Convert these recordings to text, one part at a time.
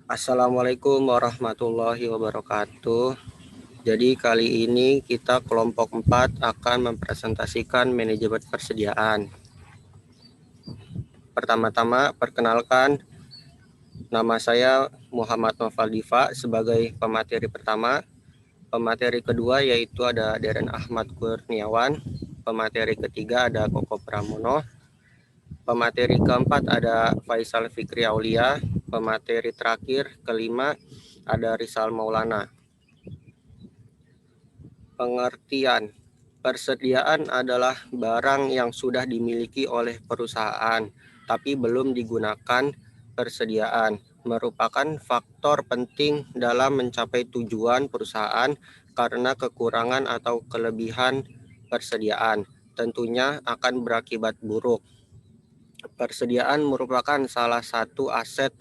Assalamualaikum warahmatullahi wabarakatuh. Jadi kali ini kita kelompok 4 akan mempresentasikan manajemen persediaan. Pertama-tama perkenalkan, nama saya Muhammad Nofaldiva sebagai pemateri pertama. Pemateri kedua yaitu ada Deren Ahmad Kurniawan. Pemateri ketiga ada Koko Pramono. Pemateri keempat ada Faisal Fikri Aulia. Pemateri terakhir kelima ada Rizal Maulana. Pengertian: persediaan adalah barang yang sudah dimiliki oleh perusahaan, tapi belum digunakan. Persediaan merupakan faktor penting dalam mencapai tujuan perusahaan karena kekurangan atau kelebihan persediaan tentunya akan berakibat buruk. Persediaan merupakan salah satu aset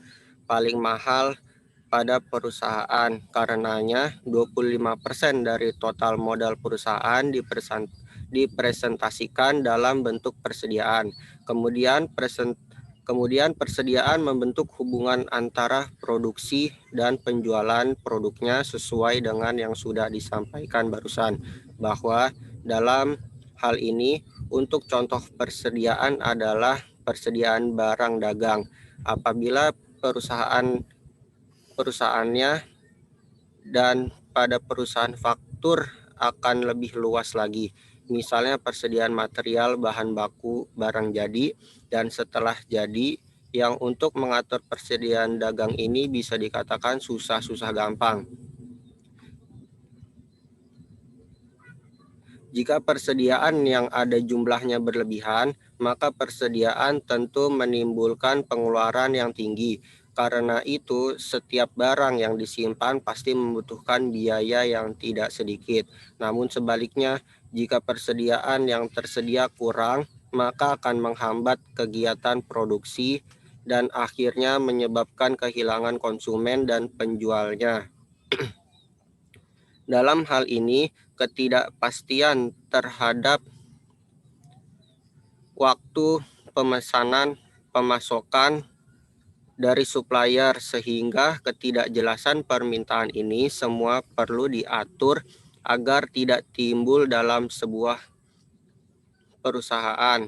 paling mahal pada perusahaan. Karenanya 25% dari total modal perusahaan dipresentasikan dalam bentuk persediaan. Kemudian persediaan membentuk hubungan antara produksi dan penjualan produknya sesuai dengan yang sudah disampaikan barusan, bahwa dalam hal ini untuk contoh persediaan adalah persediaan barang dagang. Apabila perusahaannya dan pada perusahaan faktur akan lebih luas lagi. Misalnya persediaan material, bahan baku, barang jadi, dan setelah jadi, yang untuk mengatur persediaan dagang ini bisa dikatakan susah-susah gampang. Jika persediaan yang ada jumlahnya berlebihan, maka persediaan tentu menimbulkan pengeluaran yang tinggi. Karena itu, setiap barang yang disimpan pasti membutuhkan biaya yang tidak sedikit. Namun sebaliknya, jika persediaan yang tersedia kurang, maka akan menghambat kegiatan produksi dan akhirnya menyebabkan kehilangan konsumen dan penjualnya. Dalam hal ini, ketidakpastian terhadap waktu pemesanan, pemasokan dari supplier, sehingga ketidakjelasan permintaan ini semua perlu diatur agar tidak timbul dalam sebuah perusahaan.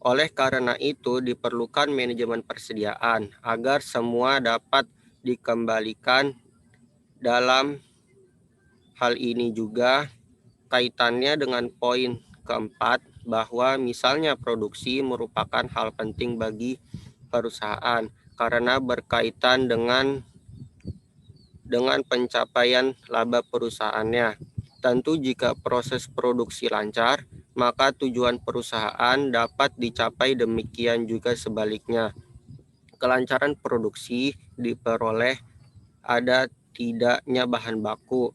Oleh karena itu diperlukan manajemen persediaan agar semua dapat dikembalikan. Dalam hal ini juga kaitannya dengan poin keempat, bahwa misalnya produksi merupakan hal penting bagi perusahaan karena berkaitan dengan pencapaian laba perusahaannya. Tentu jika proses produksi lancar, maka tujuan perusahaan dapat dicapai, demikian juga sebaliknya. Kelancaran produksi diperoleh ada tidaknya bahan baku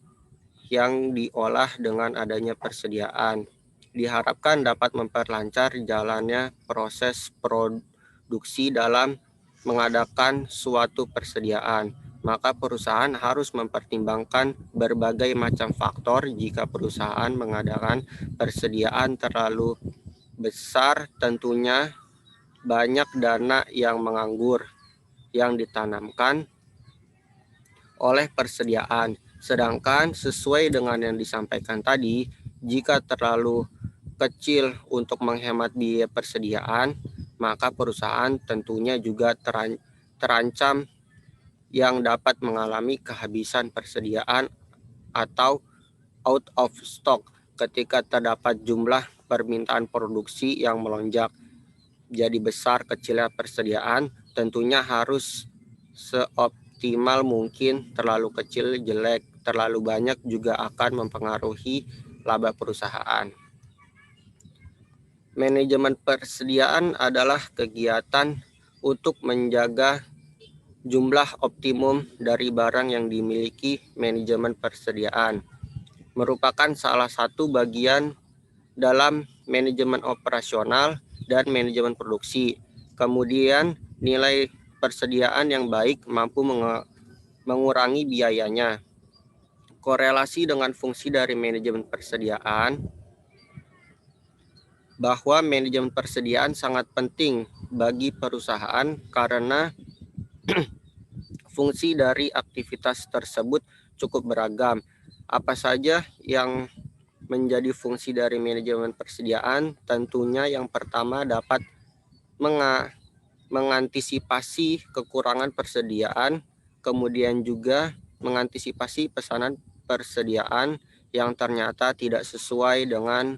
yang diolah dengan adanya persediaan. Diharapkan dapat memperlancar jalannya proses produksi dalam mengadakan suatu persediaan. Maka perusahaan harus mempertimbangkan berbagai macam faktor. Jika perusahaan mengadakan persediaan terlalu besar, tentunya banyak dana yang menganggur yang ditanamkan oleh persediaan. Sedangkan sesuai dengan yang disampaikan tadi, jika terlalu kecil untuk menghemat biaya persediaan, maka perusahaan tentunya juga terancam yang dapat mengalami kehabisan persediaan atau out of stock ketika terdapat jumlah permintaan produksi yang melonjak. Jadi besar kecilnya persediaan tentunya harus seoptimal mungkin. Terlalu kecil jelek, terlalu banyak juga akan mempengaruhi laba perusahaan. Manajemen persediaan adalah kegiatan untuk menjaga jumlah optimum dari barang yang dimiliki. Manajemen persediaan merupakan salah satu bagian dalam manajemen operasional dan manajemen produksi. Kemudian nilai persediaan yang baik mampu mengurangi biayanya. Korelasi dengan fungsi dari manajemen persediaan, bahwa manajemen persediaan sangat penting bagi perusahaan karena Fungsi dari aktivitas tersebut cukup beragam. Apa saja yang menjadi fungsi dari manajemen persediaan? Tentunya yang pertama dapat mengantisipasi kekurangan persediaan, kemudian juga mengantisipasi pesanan persediaan yang ternyata tidak sesuai dengan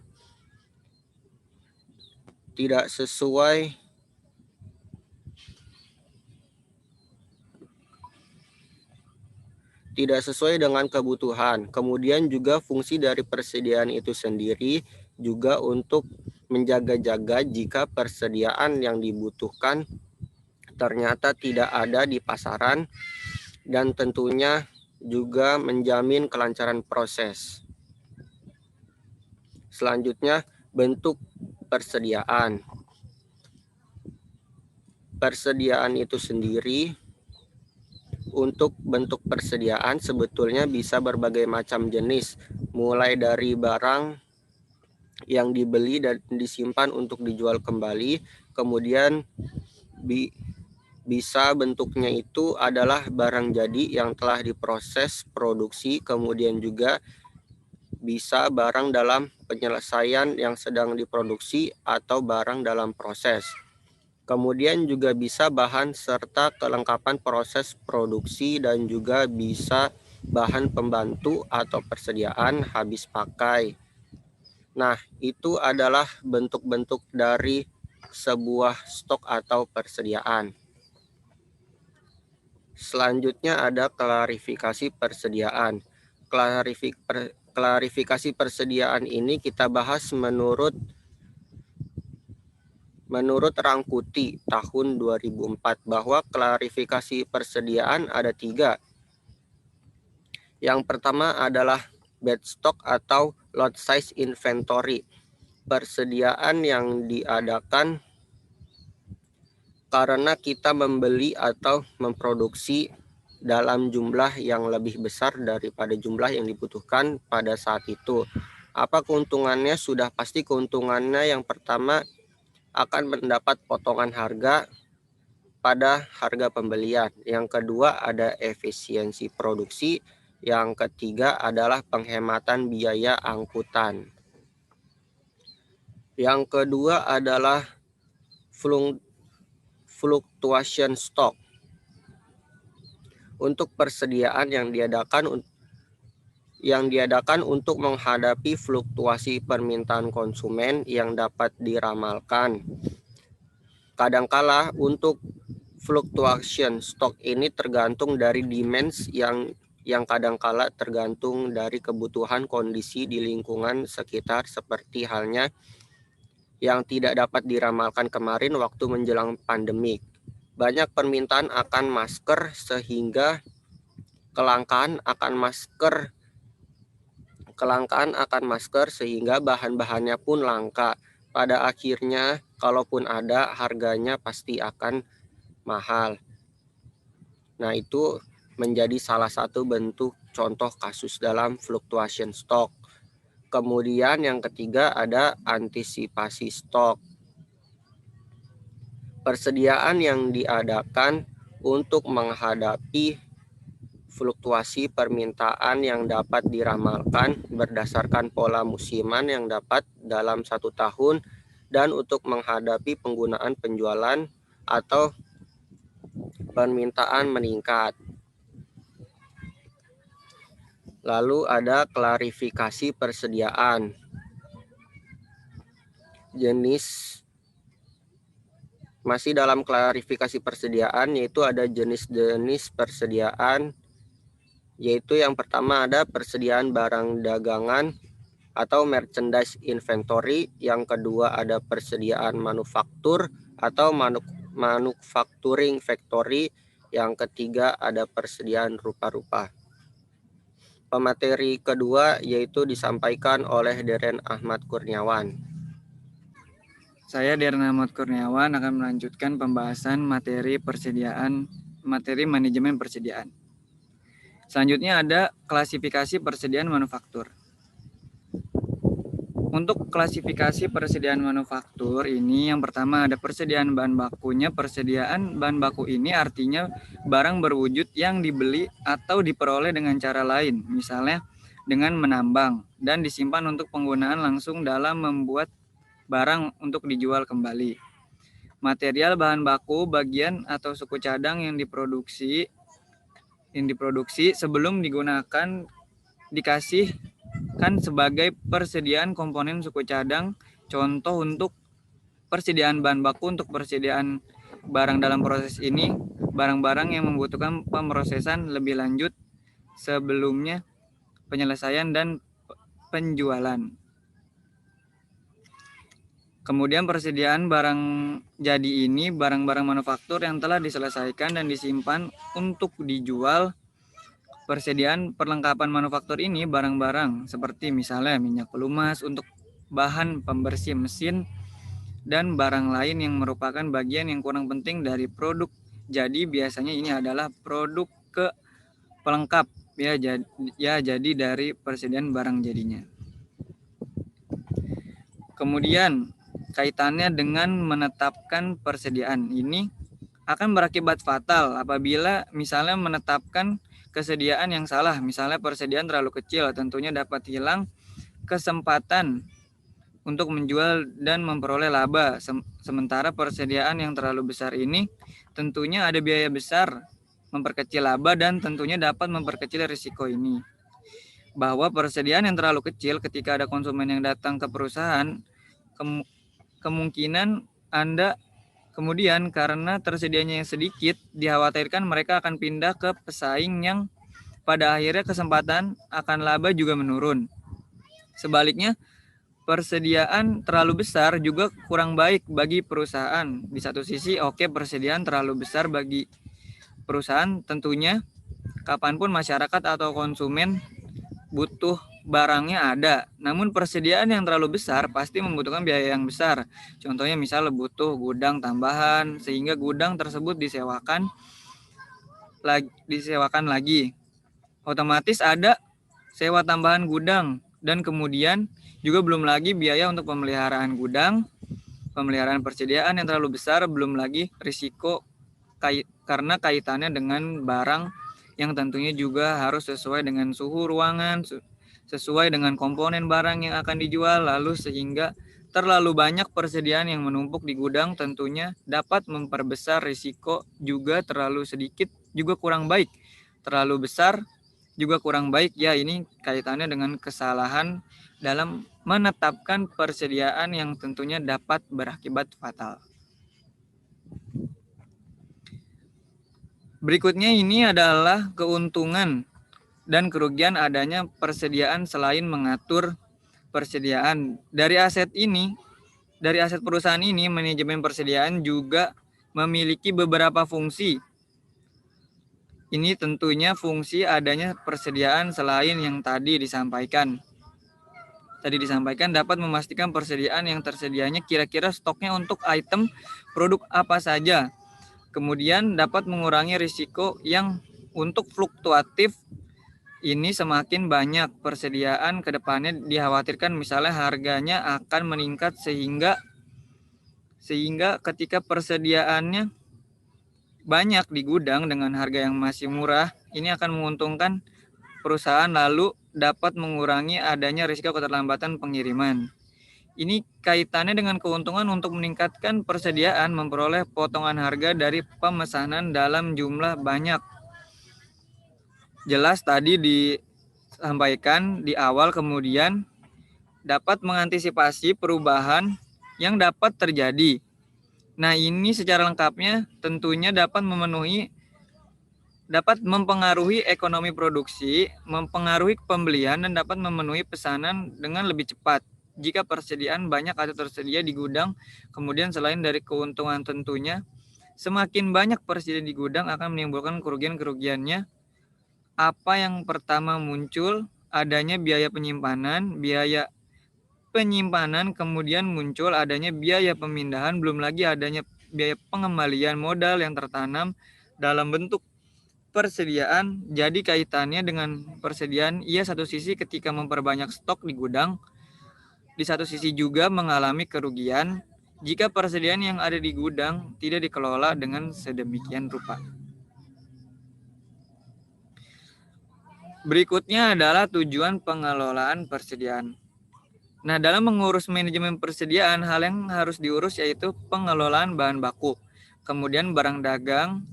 kebutuhan. Kemudian juga fungsi dari persediaan itu sendiri juga untuk menjaga-jaga jika persediaan yang dibutuhkan ternyata tidak ada di pasaran, dan tentunya juga menjamin kelancaran proses. Selanjutnya, bentuk persediaan. Persediaan itu sendiri, untuk bentuk persediaan sebetulnya bisa berbagai macam jenis, mulai dari barang yang dibeli dan disimpan untuk dijual kembali, kemudian bisa bentuknya itu adalah barang jadi yang telah diproses produksi, kemudian juga bisa barang dalam penyelesaian yang sedang diproduksi atau barang dalam proses. Kemudian juga bisa bahan serta kelengkapan proses produksi, dan juga bisa bahan pembantu atau persediaan habis pakai. Nah, itu adalah bentuk-bentuk dari sebuah stok atau persediaan. Selanjutnya ada klarifikasi persediaan. Klarifikasi persediaan ini kita bahas menurut Rangkuti tahun 2004, bahwa klarifikasi persediaan ada 3. Yang pertama adalah bed stock atau lot size inventory. Persediaan yang diadakan karena kita membeli atau memproduksi dalam jumlah yang lebih besar daripada jumlah yang dibutuhkan pada saat itu. Apa keuntungannya? Sudah pasti keuntungannya yang pertama akan mendapat potongan harga pada harga pembelian. Yang kedua ada efisiensi produksi. Yang ketiga adalah penghematan biaya angkutan. Yang kedua adalah fluctuation stock. Untuk persediaan yang diadakan untuk menghadapi fluktuasi permintaan konsumen yang dapat diramalkan. Kadangkala untuk fluctuation stock ini tergantung dari demand yang kadangkala tergantung dari kebutuhan kondisi di lingkungan sekitar, seperti halnya yang tidak dapat diramalkan kemarin waktu menjelang pandemik. Banyak permintaan akan masker sehingga kelangkaan akan masker sehingga bahan-bahannya pun langka. Pada akhirnya kalaupun ada, harganya pasti akan mahal. Nah, itu menjadi salah satu bentuk contoh kasus dalam fluctuation stock. Kemudian yang ketiga ada antisipasi stok. Persediaan yang diadakan untuk menghadapi fluktuasi permintaan yang dapat diramalkan berdasarkan pola musiman yang dapat dalam 1 tahun, dan untuk menghadapi penggunaan penjualan atau permintaan meningkat. Lalu ada klarifikasi persediaan. Masih dalam klarifikasi persediaan, yaitu ada jenis-jenis persediaan, yaitu yang pertama ada persediaan barang dagangan atau merchandise inventory, yang kedua ada persediaan manufaktur atau manufacturing factory, yang ketiga ada persediaan rupa-rupa. Pemateri kedua yaitu disampaikan oleh Deren Ahmad Kurniawan. Saya Deren Ahmad Kurniawan akan melanjutkan pembahasan materi manajemen persediaan. Selanjutnya ada klasifikasi persediaan manufaktur. Untuk klasifikasi persediaan manufaktur ini, yang pertama ada persediaan bahan bakunya. Persediaan bahan baku ini artinya barang berwujud yang dibeli atau diperoleh dengan cara lain, misalnya dengan menambang dan disimpan untuk penggunaan langsung dalam membuat barang untuk dijual kembali. Material bahan baku, bagian atau suku cadang yang diproduksi sebelum digunakan dikasihkan sebagai persediaan komponen suku cadang. Contoh untuk persediaan bahan baku untuk persediaan barang dalam proses ini, barang-barang yang membutuhkan pemrosesan lebih lanjut sebelumnya penyelesaian dan penjualan. Kemudian persediaan barang jadi ini barang-barang manufaktur yang telah diselesaikan dan disimpan untuk dijual. Persediaan perlengkapan manufaktur ini barang-barang seperti misalnya minyak pelumas untuk bahan pembersih mesin dan barang lain yang merupakan bagian yang kurang penting dari produk. Jadi biasanya ini adalah produk pelengkap jadi dari persediaan barang jadinya. Kemudian kaitannya dengan menetapkan persediaan ini akan berakibat fatal apabila misalnya menetapkan kesediaan yang salah. Misalnya persediaan terlalu kecil, tentunya dapat hilang kesempatan untuk menjual dan memperoleh laba. Sementara persediaan yang terlalu besar ini tentunya ada biaya besar memperkecil laba dan tentunya dapat memperkecil risiko ini. Bahwa persediaan yang terlalu kecil ketika ada konsumen yang datang ke perusahaan, kemungkinan Anda kemudian karena tersedianya yang sedikit, dikhawatirkan mereka akan pindah ke pesaing yang pada akhirnya kesempatan akan laba juga menurun. Sebaliknya, persediaan terlalu besar juga kurang baik bagi perusahaan. Di satu sisi, persediaan terlalu besar bagi perusahaan tentunya kapanpun masyarakat atau konsumen butuh barangnya ada. Namun persediaan yang terlalu besar pasti membutuhkan biaya yang besar. Contohnya misalnya butuh gudang tambahan sehingga gudang tersebut disewakan lagi. Otomatis ada sewa tambahan gudang dan kemudian juga belum lagi biaya untuk pemeliharaan gudang, pemeliharaan persediaan yang terlalu besar, belum lagi risiko karena kaitannya dengan barang yang tentunya juga harus sesuai dengan suhu ruangan, sesuai dengan komponen barang yang akan dijual, lalu sehingga terlalu banyak persediaan yang menumpuk di gudang tentunya dapat memperbesar risiko. Juga terlalu sedikit juga kurang baik, terlalu besar juga kurang baik. Ya, ini kaitannya dengan kesalahan dalam menetapkan persediaan yang tentunya dapat berakibat fatal. Berikutnya ini adalah keuntungan dan kerugian adanya persediaan selain mengatur persediaan. Dari aset perusahaan ini, manajemen persediaan juga memiliki beberapa fungsi. Ini tentunya fungsi adanya persediaan selain yang tadi disampaikan. Dapat memastikan persediaan yang tersedianya kira-kira stoknya untuk item produk apa saja. Kemudian dapat mengurangi risiko yang untuk fluktuatif ini semakin banyak persediaan ke depannya dikhawatirkan misalnya harganya akan meningkat sehingga ketika persediaannya banyak di gudang dengan harga yang masih murah, ini akan menguntungkan perusahaan lalu dapat mengurangi adanya risiko keterlambatan pengiriman. Ini kaitannya dengan keuntungan untuk meningkatkan persediaan, memperoleh potongan harga dari pemesanan dalam jumlah banyak. Jelas tadi disampaikan di awal, kemudian dapat mengantisipasi perubahan yang dapat terjadi. Nah, ini secara lengkapnya tentunya dapat mempengaruhi ekonomi produksi, mempengaruhi pembelian, dan dapat memenuhi pesanan dengan lebih cepat. Jika persediaan banyak atau tersedia di gudang, kemudian selain dari keuntungan tentunya, semakin banyak persediaan di gudang akan menimbulkan kerugian-kerugiannya. Apa yang pertama muncul? Adanya biaya penyimpanan, kemudian muncul adanya biaya pemindahan, belum lagi adanya biaya pengembalian modal yang tertanam dalam bentuk persediaan. Jadi kaitannya dengan persediaan, satu sisi ketika memperbanyak stok di gudang, di satu sisi juga mengalami kerugian jika persediaan yang ada di gudang tidak dikelola dengan sedemikian rupa. Berikutnya adalah tujuan pengelolaan persediaan. Nah, dalam mengurus manajemen persediaan, hal yang harus diurus yaitu pengelolaan bahan baku, kemudian barang dagang,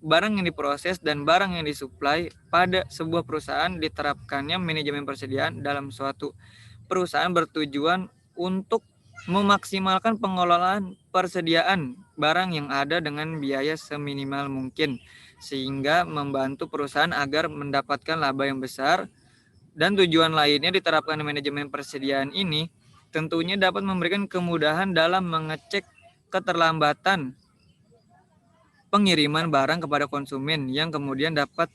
barang yang diproses, dan barang yang disuplai. Pada sebuah perusahaan diterapkannya manajemen persediaan dalam suatu perusahaan bertujuan untuk memaksimalkan pengelolaan persediaan barang yang ada dengan biaya seminimal mungkin, sehingga membantu perusahaan agar mendapatkan laba yang besar. Dan tujuan lainnya diterapkan manajemen persediaan ini tentunya dapat memberikan kemudahan dalam mengecek keterlambatan pengiriman barang kepada konsumen yang kemudian dapat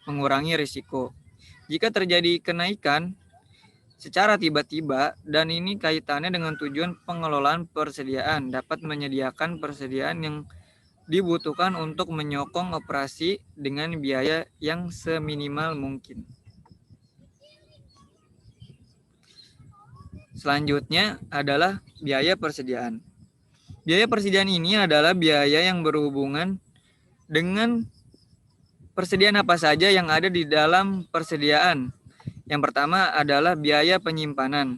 mengurangi risiko. Jika terjadi kenaikan secara tiba-tiba, dan ini kaitannya dengan tujuan pengelolaan persediaan, dapat menyediakan persediaan yang dibutuhkan untuk menyokong operasi dengan biaya yang seminimal mungkin. Selanjutnya adalah biaya persediaan. Biaya persediaan ini adalah biaya yang berhubungan dengan persediaan apa saja yang ada di dalam persediaan. Yang pertama adalah biaya penyimpanan.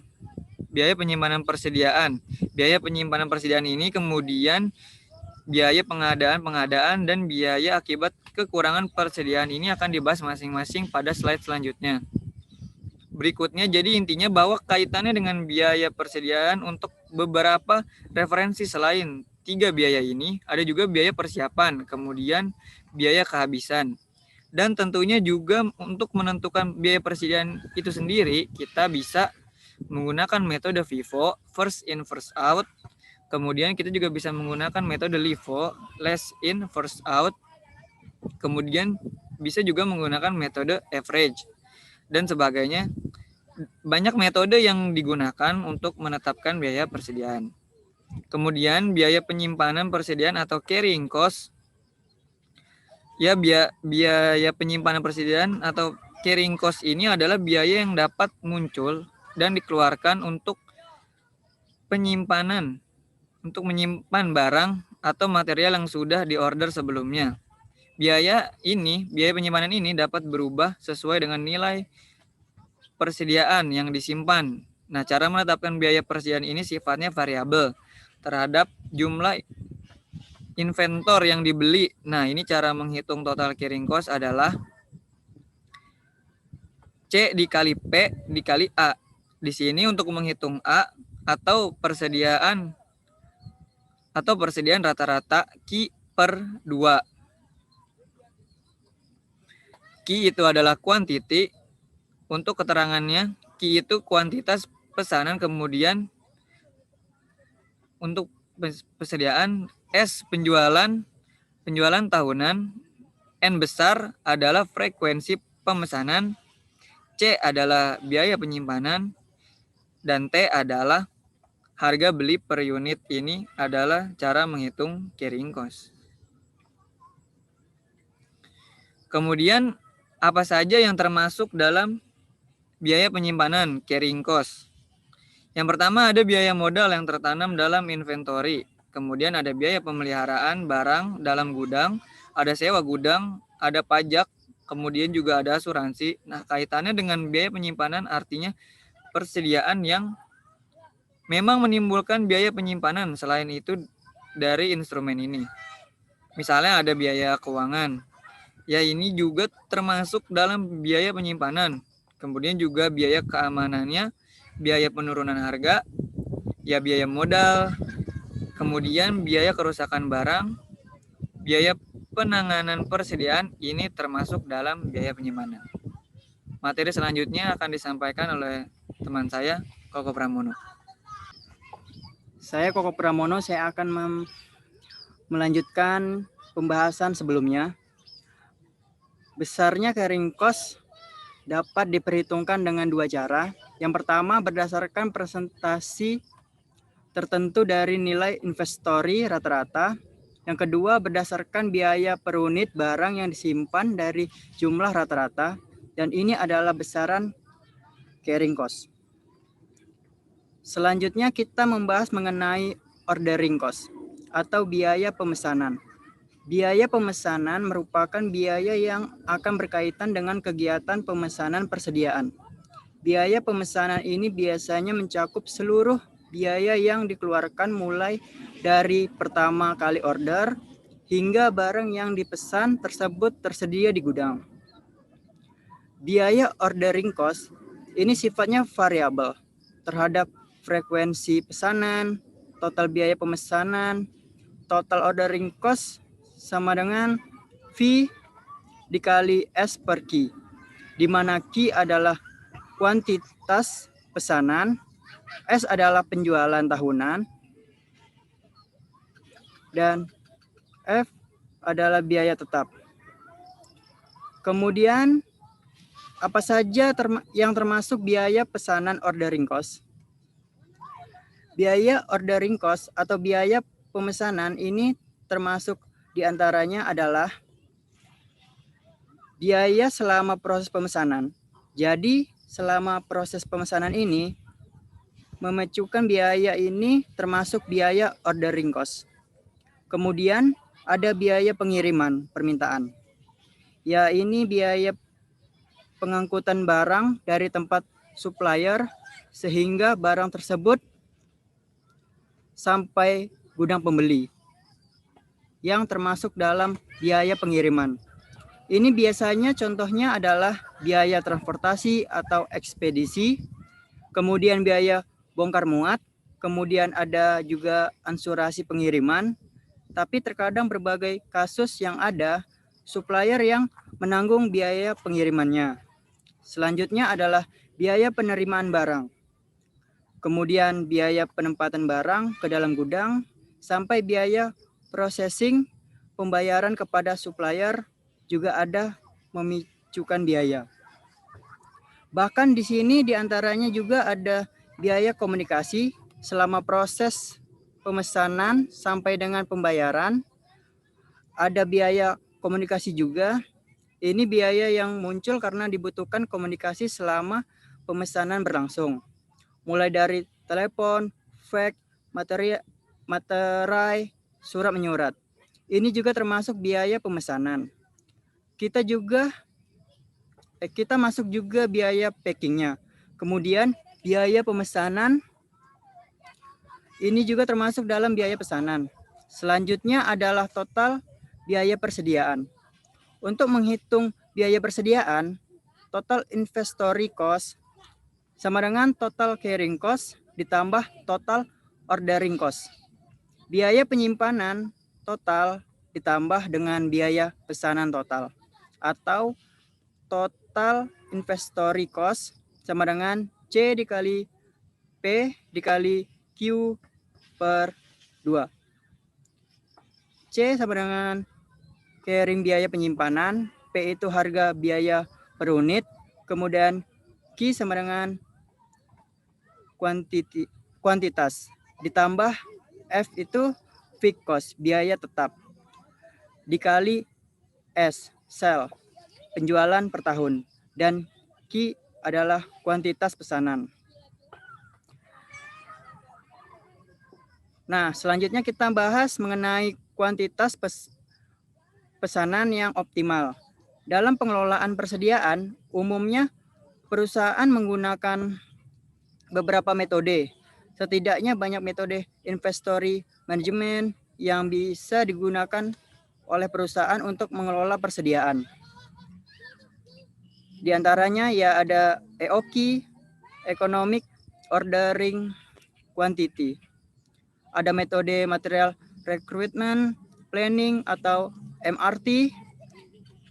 Biaya penyimpanan persediaan. Biaya penyimpanan persediaan ini kemudian biaya pengadaan, dan biaya akibat kekurangan persediaan ini akan dibahas masing-masing pada slide selanjutnya. Berikutnya, jadi intinya bahwa kaitannya dengan biaya persediaan untuk beberapa referensi selain 3 biaya ini, ada juga biaya persiapan, kemudian biaya kehabisan. Dan tentunya juga untuk menentukan biaya persediaan itu sendiri, kita bisa menggunakan metode FIFO, first in first out. Kemudian kita juga bisa menggunakan metode LIFO, last in first out. Kemudian bisa juga menggunakan metode average dan sebagainya. Banyak metode yang digunakan untuk menetapkan biaya persediaan. Kemudian biaya penyimpanan persediaan atau carrying cost. Ya, biaya penyimpanan persediaan atau carrying cost ini adalah biaya yang dapat muncul dan dikeluarkan untuk penyimpanan, untuk menyimpan barang atau material yang sudah diorder sebelumnya. Biaya penyimpanan ini dapat berubah sesuai dengan nilai persediaan yang disimpan. Nah, cara menetapkan biaya persediaan ini sifatnya variabel terhadap jumlah inventor yang dibeli. Nah, ini cara menghitung total carrying cost adalah C dikali P dikali A. Di sini untuk menghitung A atau persediaan rata-rata Q per 2. Q itu adalah quantity. Untuk keterangannya, Q itu kuantitas pesanan, kemudian untuk persediaan, S penjualan tahunan, N besar adalah frekuensi pemesanan, C adalah biaya penyimpanan, dan T adalah harga beli per unit. Ini adalah cara menghitung carrying cost. Kemudian apa saja yang termasuk dalam biaya penyimpanan carrying cost? Yang pertama ada biaya modal yang tertanam dalam inventory. Kemudian ada biaya pemeliharaan barang dalam gudang, ada sewa gudang, ada pajak, kemudian juga ada asuransi. Nah, kaitannya dengan biaya penyimpanan artinya persediaan yang memang menimbulkan biaya penyimpanan. Selain itu dari instrumen ini. Misalnya ada biaya keuangan. Ya, ini juga termasuk dalam biaya penyimpanan. Kemudian juga biaya keamanannya, biaya penurunan harga, ya biaya modal, kemudian biaya kerusakan barang, biaya penanganan persediaan, ini termasuk dalam biaya penyimpanan. Materi selanjutnya akan disampaikan oleh teman saya, Koko Pramono. Saya Koko Pramono, saya akan melanjutkan pembahasan sebelumnya. Besarnya carrying cost dapat diperhitungkan dengan 2 cara. Yang pertama berdasarkan presentasi tertentu dari nilai inventory rata-rata. Yang kedua berdasarkan biaya per unit barang yang disimpan dari jumlah rata-rata. Dan ini adalah besaran carrying cost. Selanjutnya kita membahas mengenai ordering cost atau biaya pemesanan. Biaya pemesanan merupakan biaya yang akan berkaitan dengan kegiatan pemesanan persediaan. Biaya pemesanan ini biasanya mencakup seluruh biaya yang dikeluarkan mulai dari pertama kali order hingga barang yang dipesan tersebut tersedia di gudang. Biaya ordering cost ini sifatnya variabel terhadap frekuensi pesanan, total biaya pemesanan, total ordering cost sama dengan V dikali S per Q, di mana Q adalah kuantitas pesanan, S adalah penjualan tahunan, dan F adalah biaya tetap. Kemudian, apa saja yang termasuk biaya pesanan ordering cost? Biaya ordering cost atau biaya pemesanan ini termasuk diantaranya adalah biaya selama proses pemesanan. Jadi selama proses pemesanan ini memecukan biaya ini termasuk biaya ordering cost. Kemudian ada biaya pengiriman permintaan. Ya, ini biaya pengangkutan barang dari tempat supplier sehingga barang tersebut sampai gudang pembeli yang termasuk dalam biaya pengiriman. Ini biasanya contohnya adalah biaya transportasi atau ekspedisi, kemudian biaya bongkar muat, kemudian ada juga ansurasi pengiriman, tapi terkadang berbagai kasus yang ada supplier yang menanggung biaya pengirimannya. Selanjutnya adalah biaya penerimaan barang. Kemudian biaya penempatan barang ke dalam gudang, sampai biaya processing, pembayaran kepada supplier juga ada memicukan biaya. Bahkan di sini diantaranya juga ada biaya komunikasi selama proses pemesanan sampai dengan pembayaran. Ada biaya komunikasi juga. Ini biaya yang muncul karena dibutuhkan komunikasi selama pemesanan berlangsung. Mulai dari telepon, fax, materai, surat menyurat. Ini juga termasuk biaya pemesanan. Kita masuk juga biaya packingnya. Kemudian biaya pemesanan ini juga termasuk dalam biaya pesanan. Selanjutnya adalah total biaya persediaan. Untuk menghitung biaya persediaan, total inventory cost sama dengan total carrying cost ditambah total ordering cost. Biaya penyimpanan total ditambah dengan biaya pesanan total atau total inventory cost sama dengan C dikali P dikali Q per 2. C sama dengan carrying biaya penyimpanan, P itu harga biaya per unit, kemudian Q sama dengan kuantitas, ditambah F itu fixed cost, biaya tetap, dikali S, sell, penjualan per tahun, dan Q adalah kuantitas pesanan. Nah, selanjutnya kita bahas mengenai kuantitas pesanan yang optimal. Dalam pengelolaan persediaan, umumnya perusahaan menggunakan beberapa metode. Setidaknya banyak metode inventory management yang bisa digunakan oleh perusahaan untuk mengelola persediaan. Di antaranya ya ada EOQ, Economic Ordering Quantity. Ada metode Material Recruitment Planning atau MRT.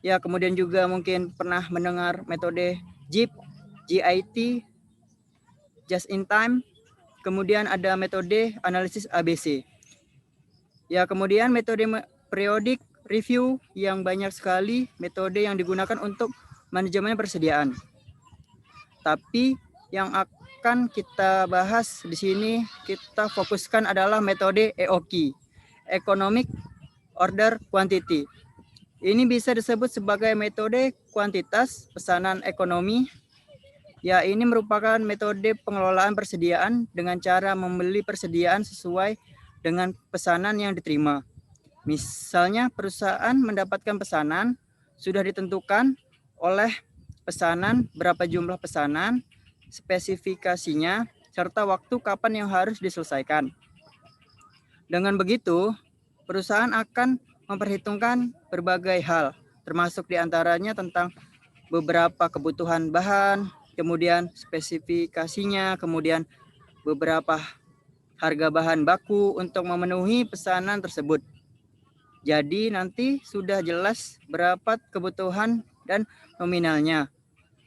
Ya, kemudian juga mungkin pernah mendengar metode JIT, GIT, Just in Time. Kemudian ada metode analisis ABC. Ya, kemudian metode periodic review yang banyak sekali metode yang digunakan untuk manajemen persediaan. Tapi yang akan kita bahas di sini kita fokuskan adalah metode EOQ, Economic Order Quantity. Ini bisa disebut sebagai metode kuantitas pesanan ekonomi Ya, ini merupakan metode pengelolaan persediaan dengan cara membeli persediaan sesuai dengan pesanan yang diterima. Misalnya perusahaan mendapatkan pesanan, sudah ditentukan oleh pesanan berapa jumlah pesanan, spesifikasinya, serta waktu kapan yang harus diselesaikan. Dengan begitu, perusahaan akan memperhitungkan berbagai hal, termasuk diantaranya tentang beberapa kebutuhan bahan, kemudian spesifikasinya, kemudian beberapa harga bahan baku untuk memenuhi pesanan tersebut. Jadi nanti sudah jelas berapa kebutuhan dan nominalnya.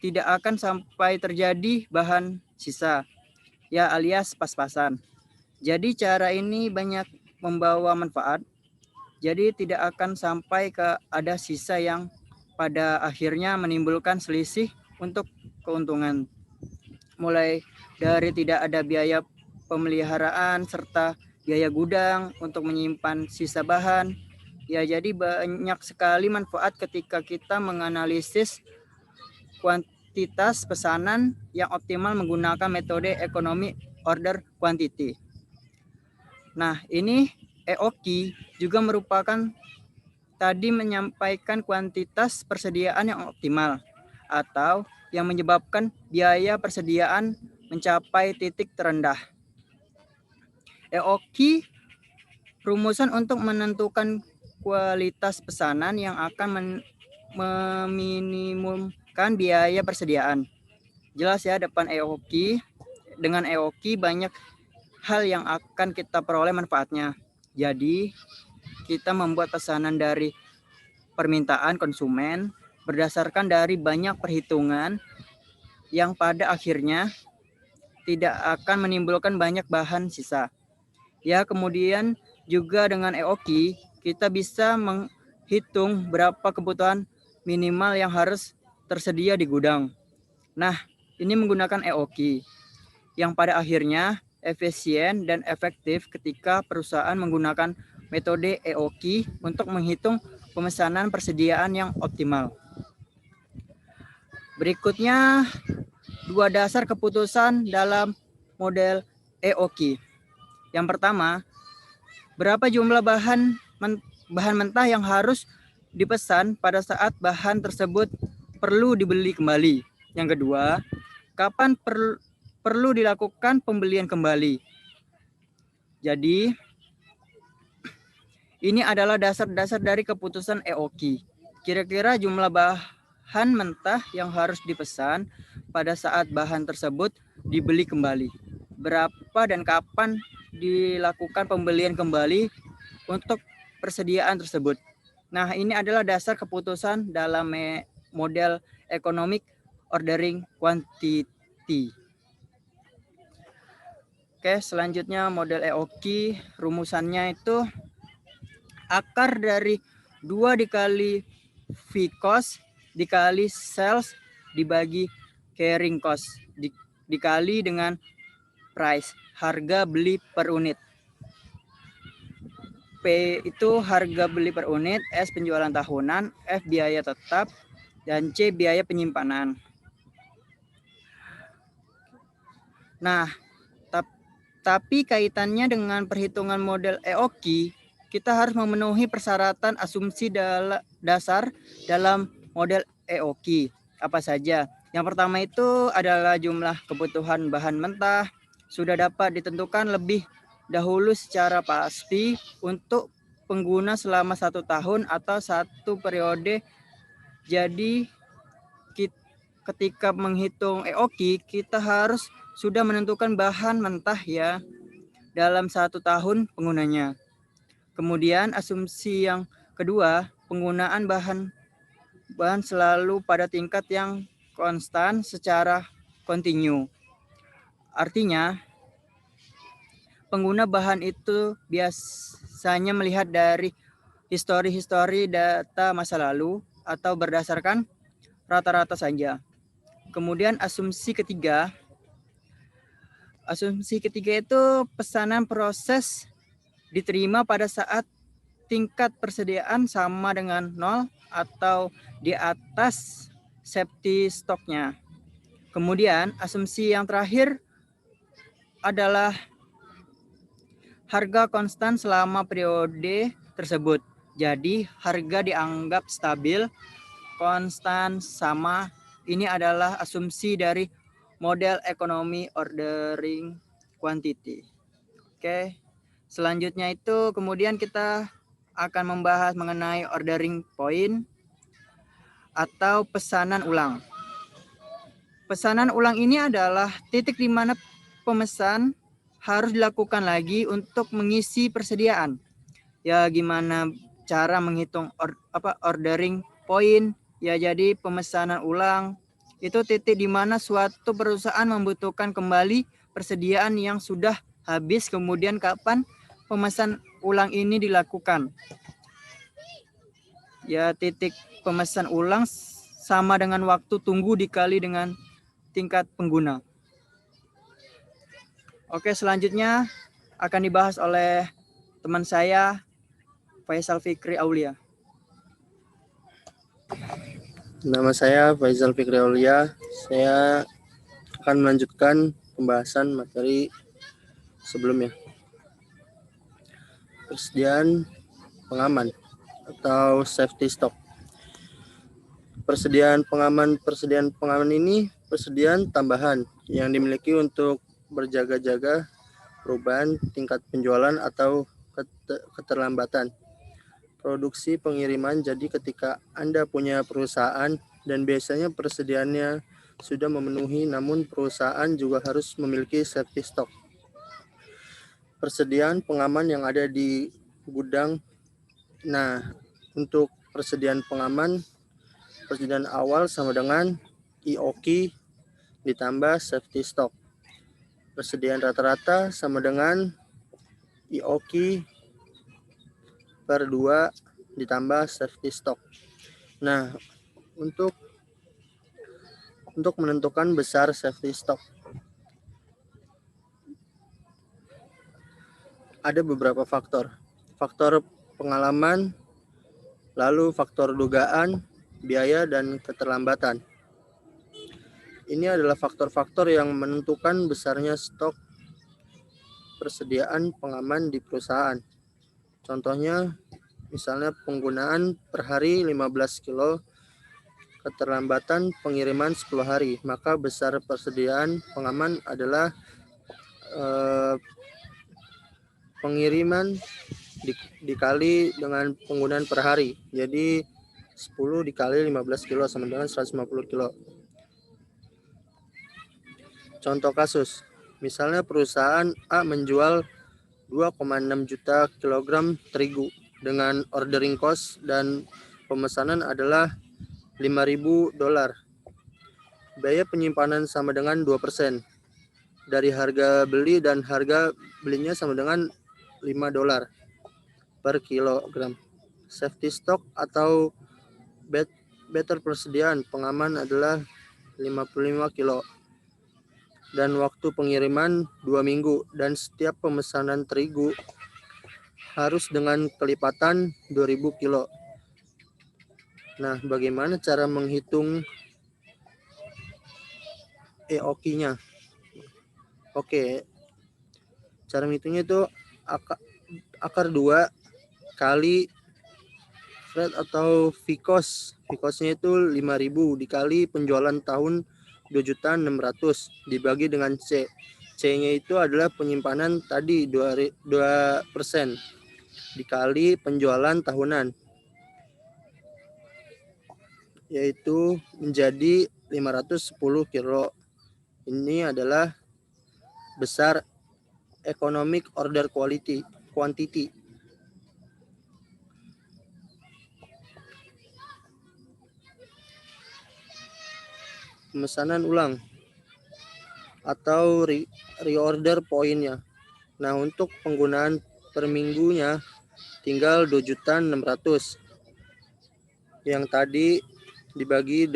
Tidak akan sampai terjadi bahan sisa, ya alias pas-pasan. Jadi cara ini banyak membawa manfaat. Jadi tidak akan sampai ke ada sisa yang pada akhirnya menimbulkan selisih untuk keuntungan. Mulai dari tidak ada biaya pemeliharaan serta biaya gudang untuk menyimpan sisa bahan. Ya, jadi banyak sekali manfaat ketika kita menganalisis kuantitas pesanan yang optimal menggunakan metode ekonomi order quantity. Nah, ini EOQ juga merupakan tadi menyampaikan kuantitas persediaan yang optimal atau yang menyebabkan biaya persediaan mencapai titik terendah. EOQ rumusan untuk menentukan kualitas pesanan yang akan meminimumkan biaya persediaan. Jelas ya depan EOQ. Dengan EOQ banyak hal yang akan kita peroleh manfaatnya. Jadi kita membuat pesanan dari permintaan konsumen berdasarkan dari banyak perhitungan yang pada akhirnya tidak akan menimbulkan banyak bahan sisa. Ya, kemudian juga dengan EOQ kita bisa menghitung berapa kebutuhan minimal yang harus tersedia di gudang. Nah, ini menggunakan EOQ yang pada akhirnya efisien dan efektif ketika perusahaan menggunakan metode EOQ untuk menghitung pemesanan persediaan yang optimal. Berikutnya, dua dasar keputusan dalam model EOQ. Yang pertama, berapa jumlah bahan mentah yang harus dipesan pada saat bahan tersebut perlu dibeli kembali. Yang kedua, kapan perlu dilakukan pembelian kembali. Jadi, ini adalah dasar-dasar dari keputusan EOQ. Kira-kira jumlah bahan mentah yang harus dipesan pada saat bahan tersebut dibeli kembali. Berapa dan kapan dilakukan pembelian kembali untuk persediaan tersebut. Nah, ini adalah dasar keputusan dalam model economic ordering quantity. Oke, selanjutnya model EOQ, rumusannya itu akar dari 2 dikali V cost dikali sales dibagi carrying cost dikali dengan price, harga beli per unit. P itu harga beli per unit, S penjualan tahunan, F biaya tetap, dan C biaya penyimpanan. Nah, tapi kaitannya dengan perhitungan model EOQ, kita harus memenuhi persyaratan asumsi dasar dalam model EOQ. Apa saja? Yang pertama itu adalah jumlah kebutuhan bahan mentah sudah dapat ditentukan lebih dahulu secara pasti untuk pengguna selama 1 tahun atau 1 periode. Jadi ketika menghitung EOQ, kita harus sudah menentukan bahan mentah ya dalam 1 tahun penggunanya. Kemudian asumsi yang kedua, penggunaan bahan selalu pada tingkat yang konstan secara kontinu. Artinya, pengguna bahan itu biasanya melihat dari histori data masa lalu atau berdasarkan rata-rata saja. Kemudian asumsi ketiga itu pesanan proses diterima pada saat tingkat persediaan sama dengan 0 atau di atas safety stoknya. Kemudian asumsi yang terakhir adalah harga konstan selama periode tersebut. Jadi harga dianggap stabil, konstan, sama. Ini adalah asumsi dari model ekonomi ordering quantity. Oke. Selanjutnya itu kemudian kita akan membahas mengenai ordering point atau pesanan ulang. Pesanan ulang ini adalah titik di mana pemesan harus dilakukan lagi untuk mengisi persediaan. Ya, gimana cara menghitung ordering point? Ya, jadi pemesanan ulang itu titik di mana suatu perusahaan membutuhkan kembali persediaan yang sudah habis, kemudian kapan pemesan ulang ini dilakukan. Ya, titik pemesan ulang sama dengan waktu tunggu dikali dengan tingkat pengguna. Oke, selanjutnya akan dibahas oleh teman saya, Faisal Fikri Aulia. Nama saya Faisal Fikri Aulia. Saya akan melanjutkan pembahasan materi sebelumnya. Persediaan pengaman atau safety stock. Persediaan pengaman ini persediaan tambahan yang dimiliki untuk berjaga-jaga perubahan tingkat penjualan atau keterlambatan produksi pengiriman. Jadi ketika Anda punya perusahaan dan biasanya persediaannya sudah memenuhi, namun perusahaan juga harus memiliki safety stock. Persediaan pengaman yang ada di gudang. Nah, untuk persediaan pengaman, persediaan awal sama dengan IOQ ditambah safety stock. Persediaan rata-rata sama dengan IOQ per 2 ditambah safety stock. Nah, untuk menentukan besar safety stock, ada beberapa faktor. Faktor pengalaman, lalu faktor dugaan, biaya, dan keterlambatan. Ini adalah faktor-faktor yang menentukan besarnya stok persediaan pengaman di perusahaan. Contohnya, misalnya penggunaan per hari 15 kilo, keterlambatan pengiriman 10 hari, maka besar persediaan pengaman adalah pengiriman dikali dengan penggunaan per hari. Jadi 10 dikali 15 kilo sama dengan 150 kilo. Contoh kasus, misalnya perusahaan A menjual 2,6 juta kilogram terigu dengan ordering cost dan pemesanan adalah $5.000. Biaya penyimpanan sama dengan 2% dari harga beli dan harga belinya sama dengan $5 per kilogram. Safety stock atau better persediaan pengaman adalah 55 kilo. Dan waktu pengiriman 2 minggu, dan setiap pemesanan terigu harus dengan kelipatan 2.000 kilo. Nah, bagaimana cara menghitung EOQ-nya? Oke, cara menghitungnya itu akar 2 kali freight atau VCOS. VCOS-nya itu 5.000 dikali penjualan tahun 2.600.000 dibagi dengan C. C-nya itu adalah penyimpanan tadi 2% dikali penjualan tahunan, yaitu menjadi 510 kilo. Ini adalah besar economic order quantity. Pemesanan ulang atau reorder point-nya. Nah, untuk penggunaan per minggunya tinggal 2.600.000. Yang tadi dibagi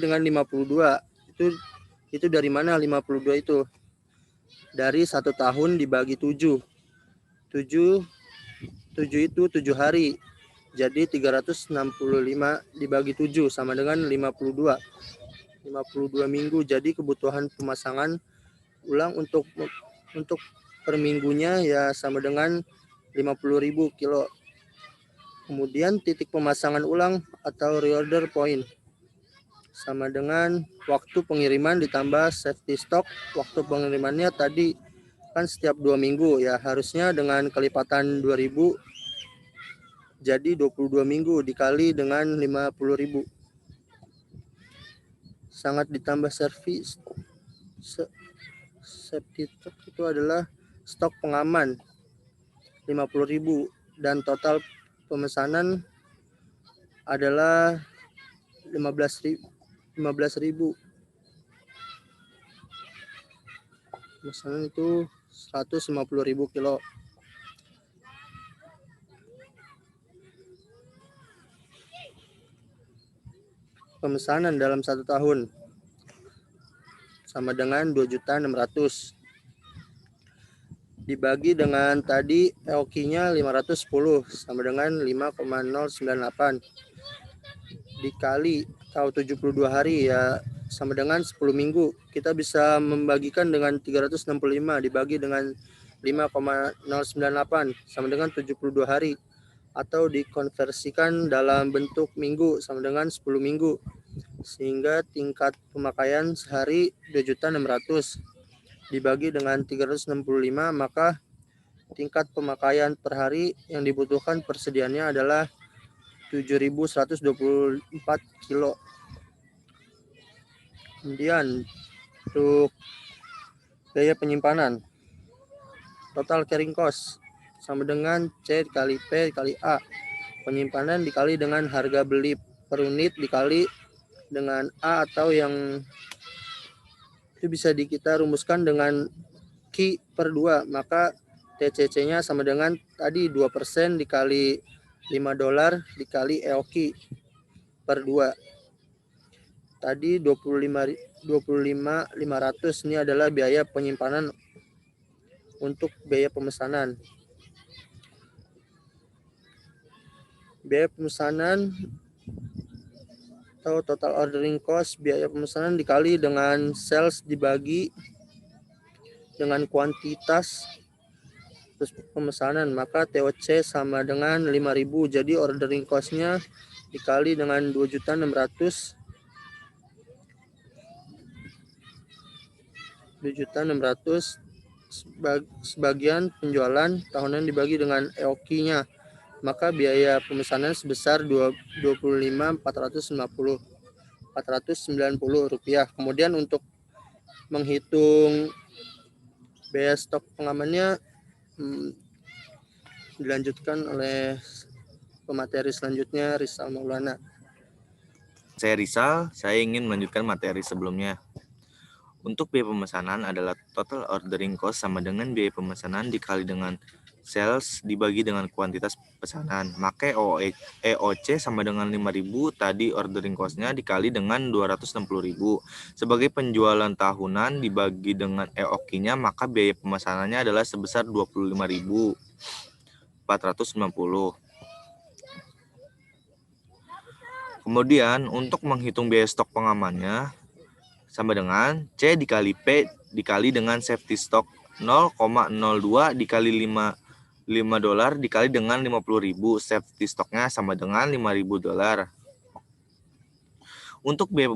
dengan 52. Itu dari mana 52 itu? Dari 1 tahun dibagi 7. 7 itu 7 hari. Jadi 365 dibagi 7 sama dengan 52. 52 minggu. Jadi kebutuhan pemasangan ulang untuk per minggunya ya sama dengan 50.000 kilo. Kemudian titik pemasangan ulang atau reorder point sama dengan waktu pengiriman ditambah safety stock. Waktu pengirimannya tadi kan setiap 2 minggu ya, harusnya dengan kelipatan 2.000 jadi 22 minggu dikali dengan 50.000. Sangat ditambah safety stock itu adalah stok pengaman 50.000 dan total pemesanan adalah 15.000. Pemesanan itu 150.000 kilo. Pemesanan dalam 1 tahun sama dengan 2.600.000 dibagi dengan tadi EOQ-nya 510 sama dengan 5,098 dikali atau 72 hari ya sama dengan 10 minggu. Kita bisa membagikan dengan 365 dibagi dengan 5,098 sama dengan 72 hari atau dikonversikan dalam bentuk minggu sama dengan 10 minggu. Sehingga tingkat pemakaian sehari 2.600 dibagi dengan 365, maka tingkat pemakaian per hari yang dibutuhkan persediaannya adalah 7.124 kilo. Kemudian untuk biaya penyimpanan, total carrying cost sama dengan C dikali P dikali A. Penyimpanan dikali dengan harga beli per unit dikali dengan A atau yang itu bisa kita rumuskan dengan Q per 2. Maka TCC-nya sama dengan tadi 2% dikali $5 dikali EOQ per 2. Tadi 25.500 ini adalah biaya penyimpanan untuk biaya pemesanan. Biaya pemesanan atau total ordering cost, biaya pemesanan dikali dengan sales dibagi dengan kuantitas terus pemesanan, maka TOC sama dengan 5.000. Jadi ordering cost-nya dikali dengan 2.600.000 sebagian penjualan tahunan dibagi dengan EOQ-nya, maka biaya pemesanan sebesar 25.490 rupiah. Kemudian untuk menghitung biaya stok pengamannya dilanjutkan oleh pemateri selanjutnya, Rizal Maulana. Saya Rizal, saya ingin melanjutkan materi sebelumnya. Untuk biaya pemesanan adalah total ordering cost sama dengan biaya pemesanan dikali dengan sales dibagi dengan kuantitas pesanan. Maka EOC sama dengan 5.000, tadi ordering cost-nya dikali dengan 260.000. Sebagai penjualan tahunan dibagi dengan EOQ-nya, maka biaya pemesanannya adalah sebesar 25.490. Kemudian untuk menghitung biaya stok pengamannya sama dengan C dikali P dikali dengan safety stock 0,02 dikali $5 dikali dengan 50.000. Safety stocknya sama dengan $5.000. Untuk biaya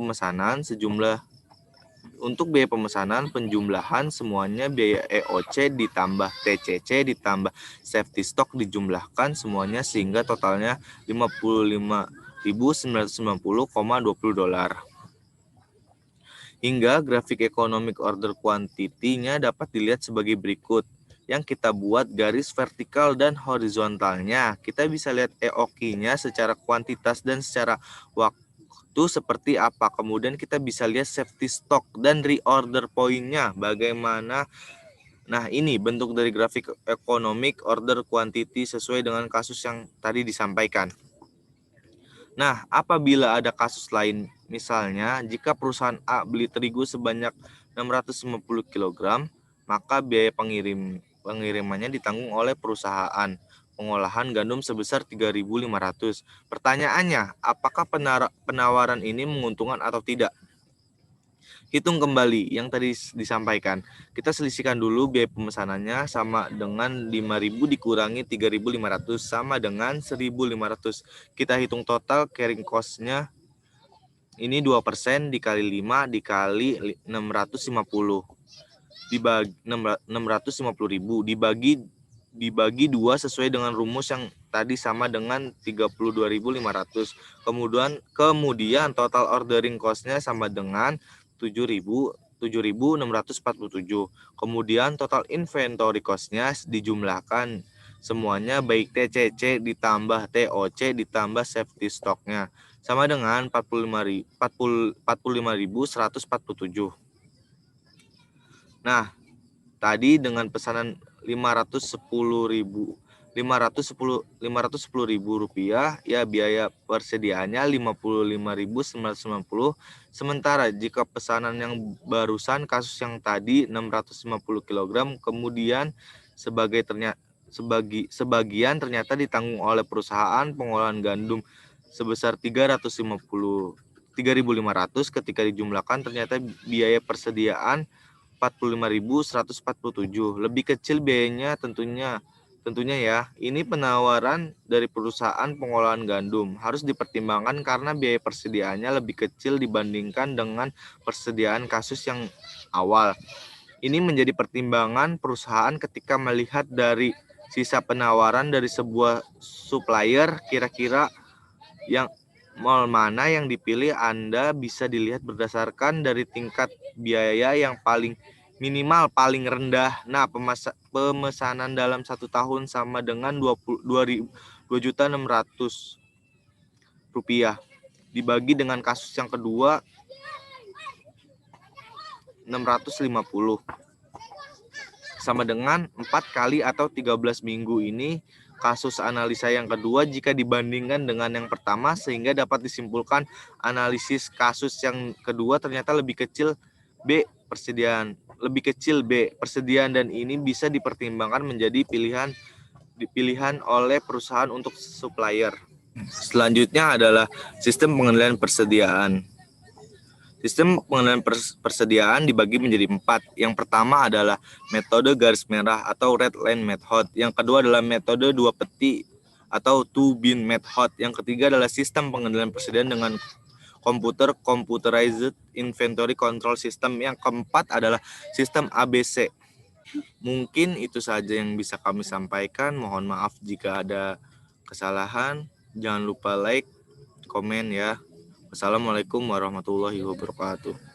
pemesanan penjumlahan semuanya biaya EOC ditambah TCC ditambah safety stock dijumlahkan semuanya sehingga totalnya $55.990,20. Hingga grafik economic order quantity-nya dapat dilihat sebagai berikut. Yang kita buat garis vertikal dan horizontalnya. Kita bisa lihat EOQ-nya secara kuantitas dan secara waktu seperti apa. Kemudian kita bisa lihat safety stock dan reorder point-nya bagaimana. Nah, ini bentuk dari grafik economic order quantity sesuai dengan kasus yang tadi disampaikan. Nah, apabila ada kasus lain, misalnya jika perusahaan A beli terigu sebanyak 650 kg, maka biaya pengirimannya ditanggung oleh perusahaan pengolahan gandum sebesar 3.500. Pertanyaannya, apakah penawaran ini menguntungkan atau tidak? Hitung kembali yang tadi disampaikan. Kita selisihkan dulu biaya pemesanannya sama dengan 5.000 dikurangi 3.500 sama dengan 1.500. Kita hitung total carrying cost-nya. Ini 2% dikali 5 dikali 650. Dibagi 650.000 dibagi 2 sesuai dengan rumus yang tadi sama dengan 32.500. Kemudian total ordering cost-nya sama dengan 7.647. Kemudian total inventory cost-nya dijumlahkan semuanya baik TCC ditambah TOC ditambah safety stock-nya sama dengan 45.147. Nah, tadi dengan pesanan 510.000 rupiah, ya biaya persediaannya 55.990. Sementara jika pesanan yang barusan kasus yang tadi 650 kg, kemudian sebagian ternyata ditanggung oleh perusahaan pengolahan gandum sebesar 3.500 ketika dijumlahkan ternyata biaya persediaan 45.147. Lebih kecil biayanya tentunya ya. Ini penawaran dari perusahaan pengolahan gandum harus dipertimbangkan karena biaya persediaannya lebih kecil dibandingkan dengan persediaan kasus yang awal. Ini menjadi pertimbangan perusahaan ketika melihat dari sisa penawaran dari sebuah supplier, kira-kira yang mall mana yang dipilih Anda bisa dilihat berdasarkan dari tingkat biaya yang paling minimal paling rendah. Nah, pemesanan dalam 1 tahun sama dengan 2.600.000 rupiah dibagi dengan kasus yang kedua 650 sama dengan 4 kali atau 13 minggu. Ini kasus analisa yang kedua jika dibandingkan dengan yang pertama, sehingga dapat disimpulkan analisis kasus yang kedua ternyata lebih kecil B persediaan dan ini bisa dipertimbangkan menjadi pilihan oleh perusahaan untuk supplier. Selanjutnya adalah sistem pengendalian persediaan. Sistem pengendalian persediaan dibagi menjadi 4. Yang pertama adalah metode garis merah atau red line method. Yang kedua adalah metode 2 peti atau 2 bin method. Yang ketiga adalah sistem pengendalian persediaan dengan computerized inventory control system. Yang keempat adalah sistem ABC. Mungkin itu saja yang bisa kami sampaikan. Mohon maaf jika ada kesalahan. Jangan lupa like, komen ya. Wassalamualaikum warahmatullahi wabarakatuh.